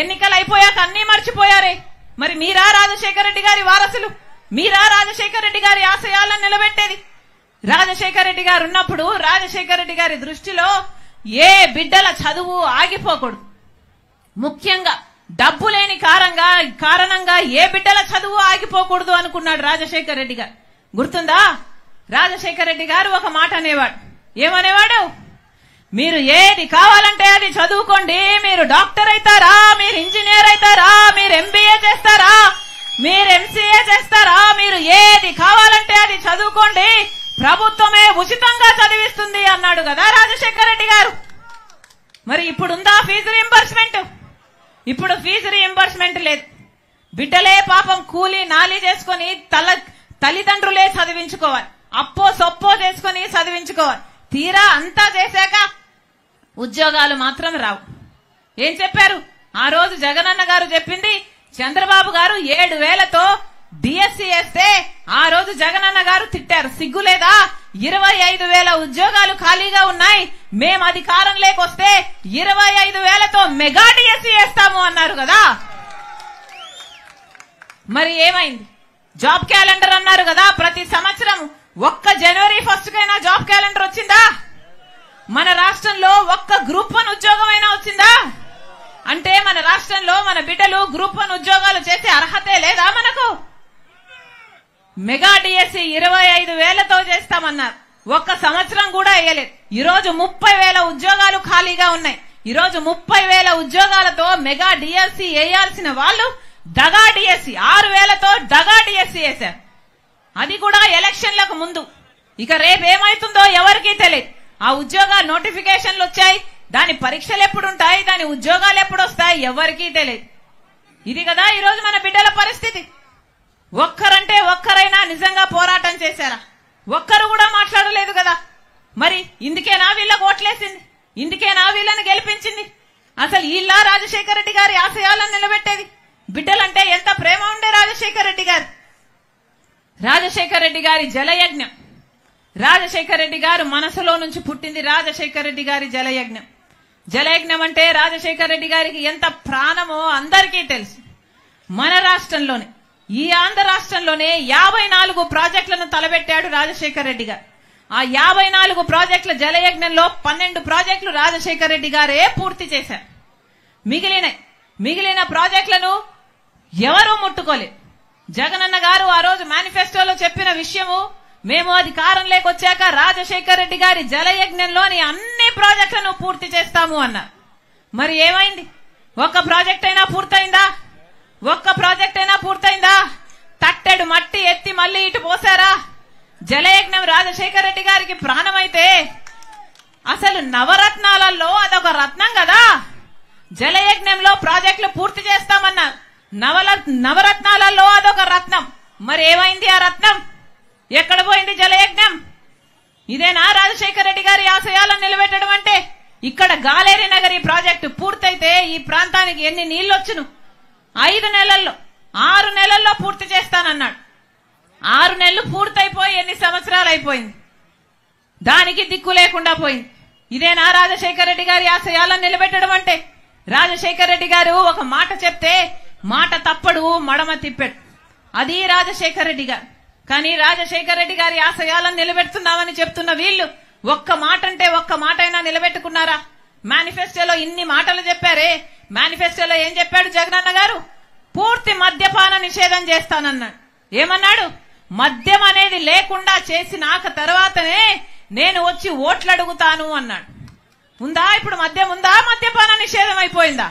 ఎన్నికలు అయిపోయాక అన్నీ మర్చిపోయారే. మరి మీరా రాజశేఖర రెడ్డి గారి వారసులు? మీరా రాజశేఖర రెడ్డి గారి ఆశయాలను నిలబెట్టేది? రాజశేఖర రెడ్డి గారు ఉన్నప్పుడు రాజశేఖర రెడ్డి గారి దృష్టిలో ఏ బిడ్డల చదువు ఆగిపోకూడదు, ముఖ్యంగా డబ్బు లేని కారణంగా ఏ బిడ్డల చదువు ఆగిపోకూడదు అనుకున్నాడు రాజశేఖర రెడ్డి గారు. గుర్తుందా? రాజశేఖర రెడ్డి గారు ఒక మాట అనేవాడు. ఏమనేవాడు? మీరు ఏది కావాలంటే అది చదువుకోండి, మీరు డాక్టర్ అవుతారా, మీరు ఇంజనీర్ అవుతారా, మీరు ఎంబీఏ చేస్తారా, మీరు ఎంసీఏ చేస్తారా, మీరు ఏది కావాలంటే అది చదువుకోండి, ప్రభుత్వమే ఉచితంగా చదివిస్తుంది అన్నాడు కదా రాజశేఖర రెడ్డి గారు. మరి ఇప్పుడుందా ఫీజు రీయింబర్స్మెంట్? ఇప్పుడు ఫీజు రీయింబర్స్మెంట్ లేదు. బిడ్డలే పాపం కూలీ నాలి చేసుకుని తల్లిదండ్రులే చదివించుకోవాలి, అప్పో సొప్పో చేసుకుని చదివించుకోవాలి. తీరా అంతా చేశాక ఉద్యోగాలు మాత్రం రావు. ఏం చెప్పారు ఆ రోజు? జగనన్న గారు చెప్పింది, చంద్రబాబు గారు 7,000తో డిఎస్సీ వేస్తే ఆ రోజు జగనన్న గారు తిట్టారు. సిగ్గులేదా? 25,000 ఉద్యోగాలు ఖాళీగా ఉన్నాయి, మేం అధికారం లేకొస్తే 25,000తో మెగా డిఎస్సీ వేస్తాము అన్నారు కదా. మరి ఏమైంది? జాబ్ క్యాలెండర్ అన్నారు కదా. ప్రతి సంవత్సరం ఒక్క జనవరి 1 కైనా జాబ్ క్యాలెండర్ వచ్చిందా? మన రాష్ట్రంలో ఒక్క గ్రూప్ 1 ఉద్యోగం అయినా వచ్చిందా? అంటే మన రాష్ట్రంలో మన బిడ్డలు గ్రూప్ 1 ఉద్యోగాలు చేసే అర్హతే లేదా మనకు? మెగా డిఎస్సీ 25,000తో చేస్తామన్నారు, ఒక్క సంవత్సరం కూడా వేయలేదు. ఈరోజు 30,000 ఉద్యోగాలు ఖాళీగా ఉన్నాయి. ఈరోజు 30,000 ఉద్యోగాలతో మెగా డిఎస్సీ వేయాల్సిన వాళ్ళు దగా డిఎస్సీ 6,000తో దగా డిఎస్సీ వేశారు. అది కూడా ఎలక్షన్లకు ముందు. ఇక రేపేమైతుందో ఎవరికీ తెలియదు. ఆ ఉద్యోగాల నోటిఫికేషన్లు వచ్చాయి, దాని పరీక్షలు ఎప్పుడుంటాయి, దాని ఉద్యోగాలు ఎప్పుడు వస్తాయి ఎవరికీ తెలియదు. ఇది కదా ఈరోజు మన బిడ్డల పరిస్థితి. ఒక్కరంటే ఒక్కరైనా నిజంగా పోరాటం చేశారా? ఒక్కరు కూడా మాట్లాడలేదు కదా. మరి ఇందుకేనా వీళ్ళకు ఓట్లేసింది? ఇందుకేనా వీళ్ళని గెలిపించింది? అసలు వీళ్ళ రాజశేఖర రెడ్డి గారి ఆశయాలను నిలబెట్టేది? బిడ్డలంటే ఎంత ప్రేమ ఉండే రాజశేఖర రెడ్డి గారు. రాజశేఖర రెడ్డి గారి జలయజ్ఞం, రాజశేఖర రెడ్డి గారు మనసులో నుంచి పుట్టింది రాజశేఖర రెడ్డి గారి జలయజ్ఞం. జలయజ్ఞం అంటే రాజశేఖర రెడ్డి గారికి ఎంత ప్రాణమో అందరికీ తెలుసు. మన రాష్ట్రంలోనే, ఈ ఆంధ్ర రాష్ట్రంలోనే 54 ప్రాజెక్టులను తలబెట్టాడు రాజశేఖర రెడ్డి గారు. ఆ 54 ప్రాజెక్టుల జలయజ్ఞంలో 12 ప్రాజెక్టులు రాజశేఖర రెడ్డి గారే పూర్తి చేశారు. మిగిలిన ప్రాజెక్టులను ఎవరూ ముట్టుకోలేదు. జగనన్న గారు ఆ రోజు మేనిఫెస్టోలో చెప్పిన విషయము, మేము అధికారంలోకి వచ్చాక రాజశేఖర రెడ్డి గారి జలయజ్ఞంలోని అన్ని ప్రాజెక్టులను పూర్తి చేస్తాము అన్నారు. మరి ఏమైంది? ఒక్క ప్రాజెక్ట్ అయినా పూర్తయిందా? ఒక్క ప్రాజెక్ట్ అయినా పూర్తయిందా? తట్టెడు మట్టి ఎత్తి మళ్లీ ఇటు పోసారా? జలయజ్ఞం రాజశేఖర రెడ్డి గారికి ప్రాణమైతే అసలు నవరత్నాలలో అదొక రత్నం కదా. జలయజ్ఞంలో ప్రాజెక్టులు పూర్తి చేస్తామన్నారు, నవరత్నాలలో అదొక రత్నం. మరి ఏమైంది ఆ రత్నం? ఎక్కడ పోయింది జలయజ్ఞం? ఇదేనా రాజశేఖర రెడ్డి గారి ఆశయాలను నిలబెట్టడం అంటే? ఇక్కడ గాలేరి నగరి ప్రాజెక్టు పూర్తయితే ఈ ప్రాంతానికి ఎన్ని నీళ్లు వచ్చును? 5 నెలల్లో 6 నెలల్లో పూర్తి చేస్తానన్నాడు. 6 నెలలు పూర్తయిపోయి ఎన్ని సంవత్సరాలు అయిపోయింది? దానికి దిక్కు లేకుండా పోయింది. ఇదేనా రాజశేఖర రెడ్డి గారి ఆశయాలను నిలబెట్టడం అంటే? రాజశేఖర రెడ్డి గారు ఒక మాట చెప్తే మాట తప్పడు, మడమ తిప్పెడు. అది రాజశేఖర రెడ్డి గారు. కానీ రాజశేఖర రెడ్డి గారి ఆశయాలను నిలబెడుతున్నామని చెప్తున్న వీళ్ళు ఒక్క మాట అంటే ఒక్క మాట అయినా నిలబెట్టుకున్నారా? మేనిఫెస్టోలో ఇన్ని మాటలు చెప్పారే, మేనిఫెస్టోలో ఏం చెప్పాడు జగనన్న గారు? పూర్తి మద్యపాన నిషేధం చేస్తానన్నాడు. ఏమన్నాడు? మద్యం అనేది లేకుండా చేసినాక తర్వాతనే నేను వచ్చి ఓట్లు అడుగుతాను అన్నాడు. ఉందా ఇప్పుడు మద్యం? ఉందా? మద్యపాన నిషేధం అయిపోయిందా?